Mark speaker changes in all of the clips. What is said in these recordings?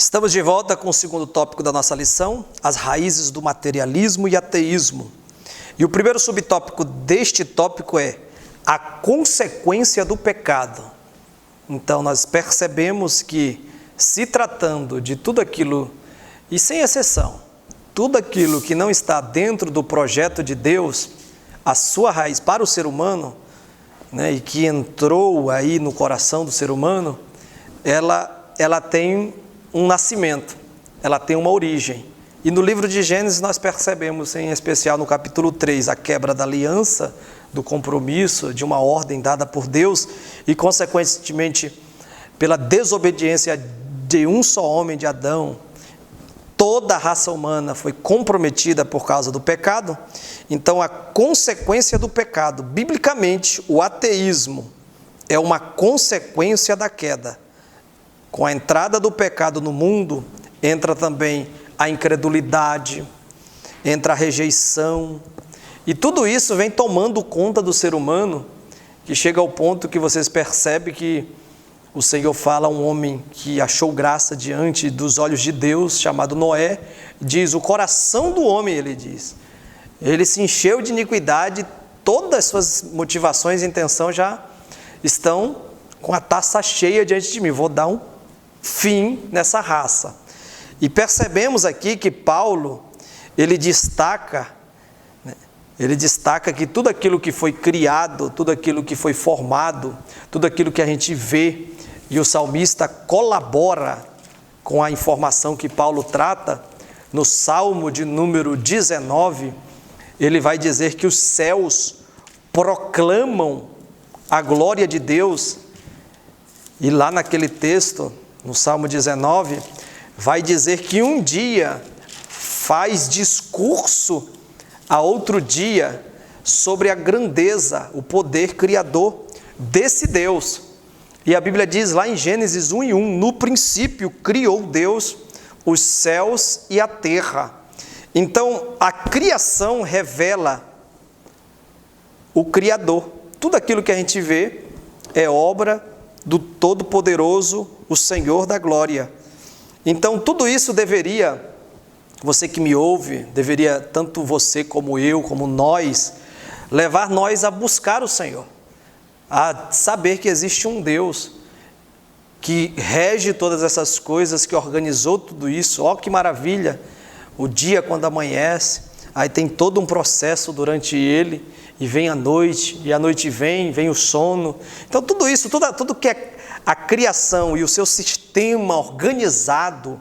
Speaker 1: Estamos de volta com o segundo tópico da nossa lição, as raízes do materialismo e ateísmo. E o primeiro subtópico deste tópico é a consequência do pecado. Então nós percebemos que, se tratando de tudo aquilo, e sem exceção, tudo aquilo que não está dentro do projeto de Deus, a sua raiz para o ser humano, e que entrou aí no coração do ser humano, ela tem um nascimento, ela tem uma origem. E no livro de Gênesis nós percebemos, em especial no capítulo 3, a quebra da aliança, do compromisso, de uma ordem dada por Deus e, consequentemente, pela desobediência de um só homem, de Adão, toda a raça humana foi comprometida por causa do pecado. Então, a consequência do pecado, biblicamente, o ateísmo é uma consequência da queda. Com a entrada do pecado no mundo, entra também a incredulidade, entra a rejeição, e tudo isso vem tomando conta do ser humano, que chega ao ponto que vocês percebem que o Senhor fala a um homem que achou graça diante dos olhos de Deus, chamado Noé, diz, o coração do homem, ele diz, ele se encheu de iniquidade, todas as suas motivações e intenção já estão com a taça cheia diante de mim, vou dar um fim nessa raça. E percebemos aqui que Paulo, ele destaca que tudo aquilo que foi criado, tudo aquilo que foi formado, tudo aquilo que a gente vê, e o salmista colabora com a informação que Paulo trata, no Salmo de número 19, ele vai dizer que os céus proclamam a glória de Deus, e lá naquele texto, no Salmo 19, vai dizer que um dia faz discurso a outro dia sobre a grandeza, o poder criador desse Deus. E a Bíblia diz lá em Gênesis 1:1, no princípio criou Deus os céus e a terra. Então, a criação revela o Criador. Tudo aquilo que a gente vê é obra do Todo-Poderoso, o Senhor da Glória. Então, tudo isso deveria, você que me ouve, deveria, tanto você como eu, como nós, levar nós a buscar o Senhor, a saber que existe um Deus que rege todas essas coisas, que organizou tudo isso. Ó, que maravilha! O dia quando amanhece, aí tem todo um processo durante ele, e vem a noite, e a noite vem o sono. Então tudo isso, tudo que é a criação e o seu sistema organizado,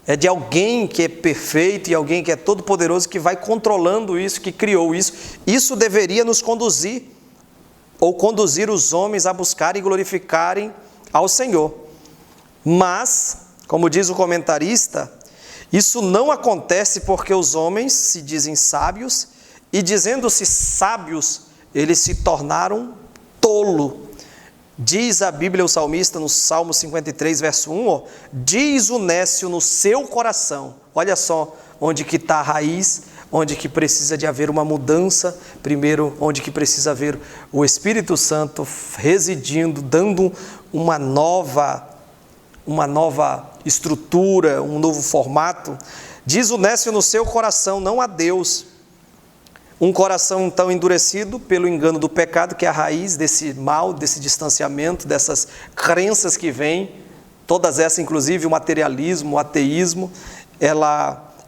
Speaker 1: é de alguém que é perfeito e alguém que é todo poderoso, que vai controlando isso, que criou isso. Isso deveria nos conduzir, ou conduzir os homens a buscarem e glorificarem ao Senhor. Mas, como diz o comentarista, isso não acontece porque os homens se dizem sábios, e dizendo-se sábios, eles se tornaram tolo. Diz a Bíblia, o salmista, no Salmo 53, verso 1, diz o nécio no seu coração. Olha só onde que está a raiz, onde que precisa de haver uma mudança. Primeiro, onde que precisa haver o Espírito Santo residindo, dando uma nova estrutura, um novo formato. Diz o nécio no seu coração, não a Deus. Um coração tão endurecido pelo engano do pecado, que é a raiz desse mal, desse distanciamento, dessas crenças que vêm, todas essas, inclusive o materialismo, o ateísmo,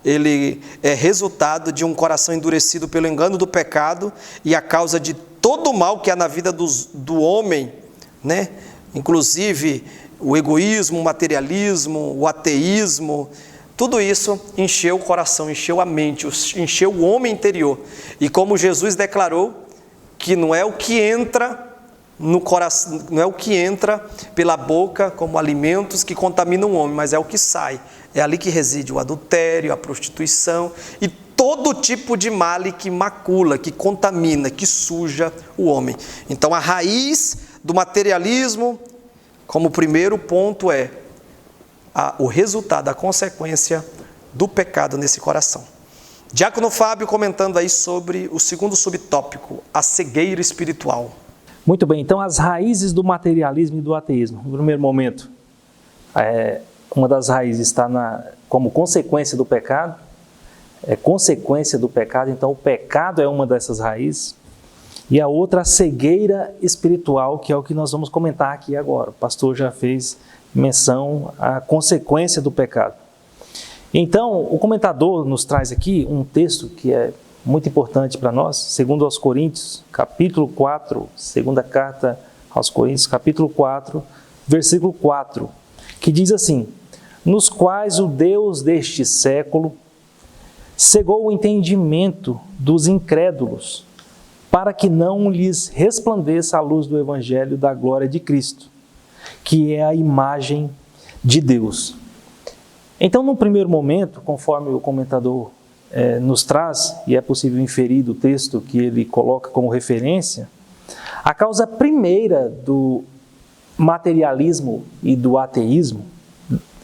Speaker 1: ele é resultado de um coração endurecido pelo engano do pecado e a causa de todo o mal que há na vida do homem, Inclusive o egoísmo, o materialismo, o ateísmo. Tudo isso encheu o coração, encheu a mente, encheu o homem interior. E como Jesus declarou, que não é o que entra no coração, não é o que entra pela boca como alimentos que contaminam o homem, mas é o que sai. É ali que reside o adultério, a prostituição e todo tipo de mal que macula, que contamina, que suja o homem. Então a raiz do materialismo, como primeiro ponto, é o resultado, a consequência do pecado nesse coração. Diácono Fábio comentando aí sobre o segundo subtópico, a cegueira espiritual.
Speaker 2: Muito bem, então as raízes do materialismo e do ateísmo. No primeiro momento, uma das raízes está como consequência do pecado, é consequência do pecado, então o pecado é uma dessas raízes. E a outra, a cegueira espiritual, que é o que nós vamos comentar aqui agora. O pastor já fez menção à consequência do pecado. Então, o comentador nos traz aqui um texto que é muito importante para nós, segundo aos Coríntios, capítulo 4, segunda carta aos Coríntios, capítulo 4, versículo 4, que diz assim: nos quais o Deus deste século cegou o entendimento dos incrédulos, para que não lhes resplandeça a luz do Evangelho da glória de Cristo, que é a imagem de Deus. Então, no primeiro momento, conforme o comentador nos traz, e é possível inferir do texto que ele coloca como referência, a causa primeira do materialismo e do ateísmo,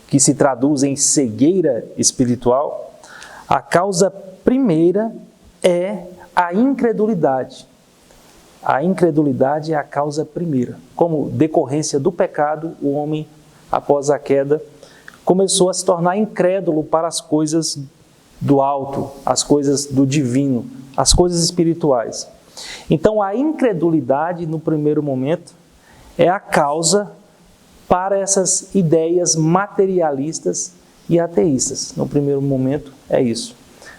Speaker 2: que se traduz em cegueira espiritual, a causa primeira é a incredulidade. A incredulidade é a causa primeira. Como decorrência do pecado, o homem, após a queda, começou a se tornar incrédulo para as coisas do alto, as coisas do divino, as coisas espirituais. Então, a incredulidade, no primeiro momento, é a causa para essas ideias materialistas e ateístas. No primeiro momento, é isso.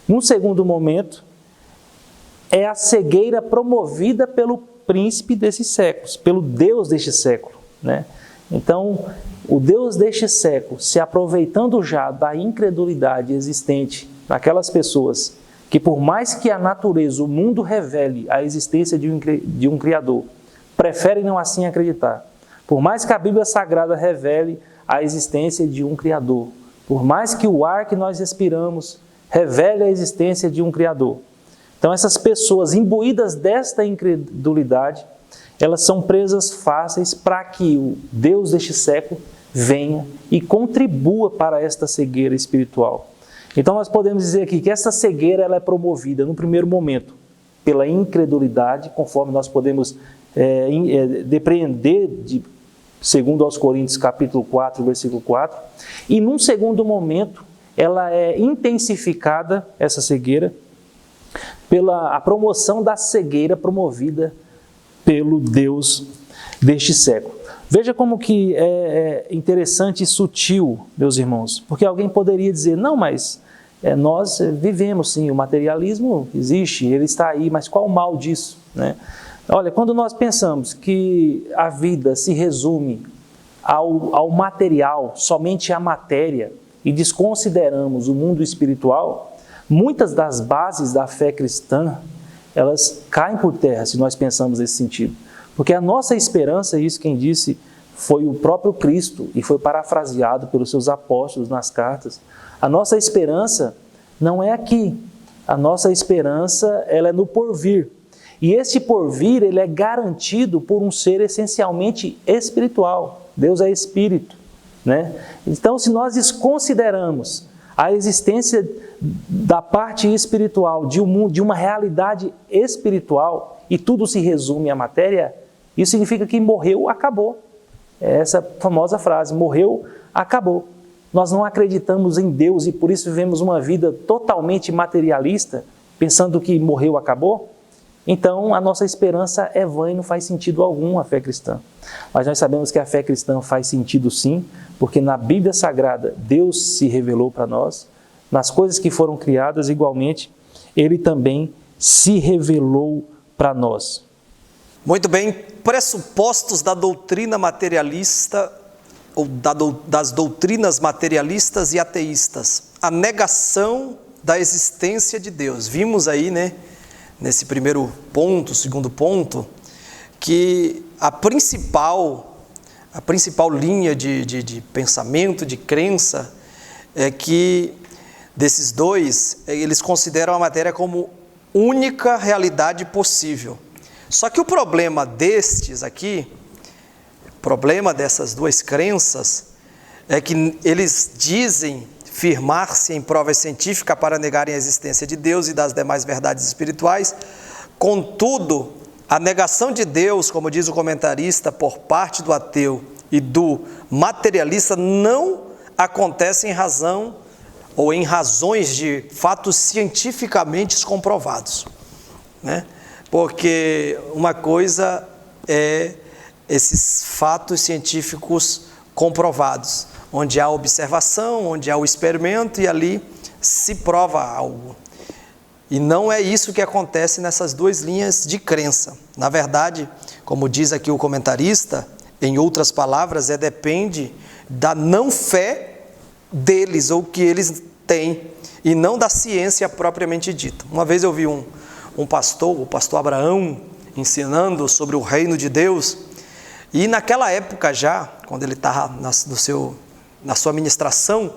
Speaker 2: Num segundo momento, é a cegueira promovida pelo príncipe desses séculos, pelo Deus deste século, né? Então, o Deus deste século, se aproveitando já da incredulidade existente naquelas pessoas, que por mais que a natureza, o mundo revele a existência de um Criador, preferem não assim acreditar. Por mais que a Bíblia Sagrada revele a existência de um Criador, por mais que o ar que nós respiramos revele a existência de um Criador. Então, essas pessoas imbuídas desta incredulidade, elas são presas fáceis para que o Deus deste século venha e contribua para esta cegueira espiritual. Então, nós podemos dizer aqui que essa cegueira ela é promovida, no primeiro momento, pela incredulidade, conforme nós podemos depreender segundo aos Coríntios, capítulo 4, versículo 4. E, num segundo momento, ela é intensificada, essa cegueira, pela a promoção da cegueira promovida pelo Deus deste século. Veja como que é interessante e sutil, meus irmãos, porque alguém poderia dizer, não, mas nós vivemos sim, o materialismo existe, ele está aí, mas qual o mal disso, né? Olha, quando nós pensamos que a vida se resume ao material, somente à matéria, e desconsideramos o mundo espiritual, muitas das bases da fé cristã, elas caem por terra se nós pensamos nesse sentido. Porque a nossa esperança, isso quem disse foi o próprio Cristo e foi parafraseado pelos seus apóstolos nas cartas. A nossa esperança não é aqui. A nossa esperança ela é no porvir. E este porvir ele é garantido por um ser essencialmente espiritual. Deus é espírito, né? Então, se nós desconsideramos a existência da parte espiritual, de uma realidade espiritual, e tudo se resume à matéria, isso significa que morreu, acabou. É essa famosa frase, morreu, acabou. Nós não acreditamos em Deus e por isso vivemos uma vida totalmente materialista, pensando que morreu, acabou. Então, a nossa esperança é vã e não faz sentido algum a fé cristã. Mas nós sabemos que a fé cristã faz sentido sim, porque na Bíblia Sagrada Deus se revelou para nós, nas coisas que foram criadas igualmente, Ele também se revelou para nós.
Speaker 1: Muito bem, pressupostos da doutrina materialista, ou das doutrinas materialistas e ateístas. A negação da existência de Deus. Vimos aí, né, nesse primeiro ponto, segundo ponto, que a principal linha de pensamento, de crença, é que desses dois, eles consideram a matéria como única realidade possível. Só que o problema destes aqui, o problema dessas duas crenças, é que eles dizem firmar-se em provas científicas para negarem a existência de Deus e das demais verdades espirituais. Contudo, a negação de Deus, como diz o comentarista, por parte do ateu e do materialista, não acontece em razão ou em razões de fatos cientificamente comprovados, né? Porque uma coisa é esses fatos científicos comprovados, onde há observação, onde há o experimento e ali se prova algo. E não é isso que acontece nessas duas linhas de crença. Na verdade, como diz aqui o comentarista, em outras palavras, depende da não fé deles, ou que eles têm, e não da ciência propriamente dita. Uma vez eu vi um pastor, o pastor Abraão, ensinando sobre o reino de Deus, e naquela época já, quando ele estava na sua ministração,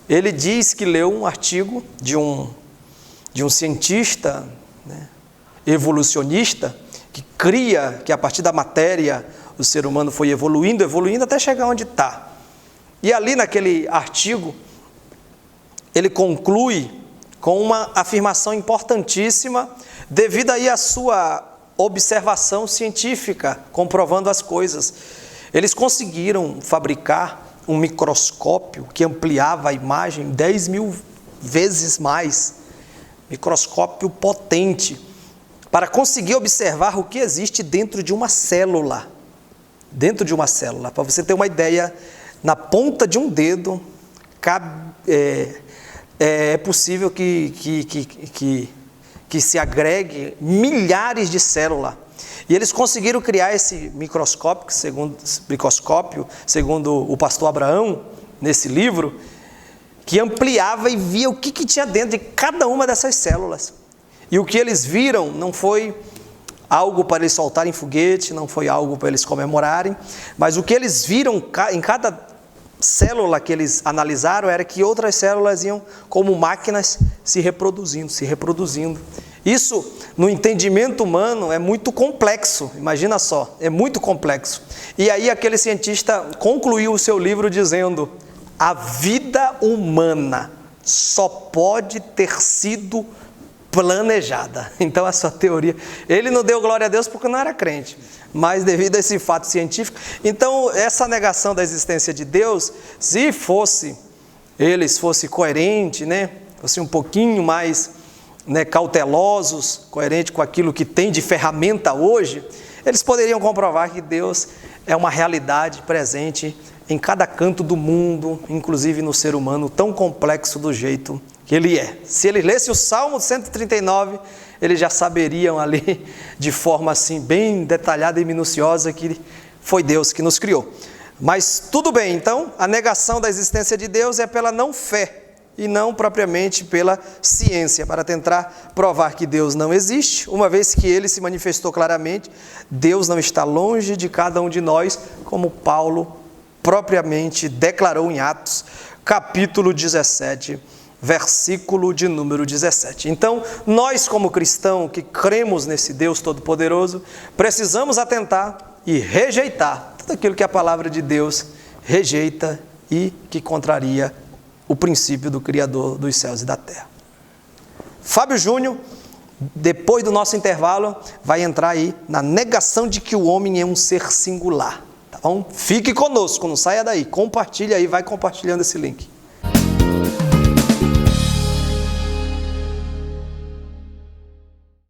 Speaker 1: ele diz que leu um artigo de um cientista, né, evolucionista, que cria que a partir da matéria o ser humano foi evoluindo até chegar onde está. E ali naquele artigo, ele conclui com uma afirmação importantíssima, devido aí à sua observação científica, comprovando as coisas. Eles conseguiram fabricar um microscópio que ampliava a imagem 10.000 vezes mais, microscópio potente, para conseguir observar o que existe dentro de uma célula. Dentro de uma célula, para você ter uma ideia, na ponta de um dedo, é possível que se agregue milhares de células. E eles conseguiram criar esse microscópio, segundo o pastor Abraão, nesse livro, que ampliava e via o que tinha dentro de cada uma dessas células. E o que eles viram não foi algo para eles soltarem foguete, não foi algo para eles comemorarem, mas o que eles viram em cada célula que eles analisaram era que outras células iam, como máquinas, se reproduzindo. Isso, no entendimento humano, é muito complexo, imagina só, é muito complexo. E aí aquele cientista concluiu o seu livro dizendo: a vida humana só pode ter sido planejada. Então a sua teoria, ele não deu glória a Deus porque não era crente, mas devido a esse fato científico. Então essa negação da existência de Deus, se fosse coerente, né, fosse um pouquinho mais, né, cautelosos, coerente com aquilo que tem de ferramenta hoje, eles poderiam comprovar que Deus é uma realidade presente em cada canto do mundo, inclusive no ser humano tão complexo do jeito que ele é. Se ele lesse o Salmo 139, eles já saberiam ali, de forma assim bem detalhada e minuciosa, que foi Deus que nos criou. Mas tudo bem, então, a negação da existência de Deus é pela não fé, e não propriamente pela ciência, para tentar provar que Deus não existe, uma vez que ele se manifestou claramente. Deus não está longe de cada um de nós, como Paulo propriamente declarou em Atos, capítulo 17, versículo de número 17. Então, nós como cristãos que cremos nesse Deus Todo-Poderoso, precisamos atentar e rejeitar tudo aquilo que a palavra de Deus rejeita e que contraria o princípio do Criador dos céus e da terra. Fábio Júnior, depois do nosso intervalo, vai entrar aí na negação de que o homem é um ser singular. Tá bom? Fique conosco, não saia daí. Compartilhe aí, vai compartilhando esse link.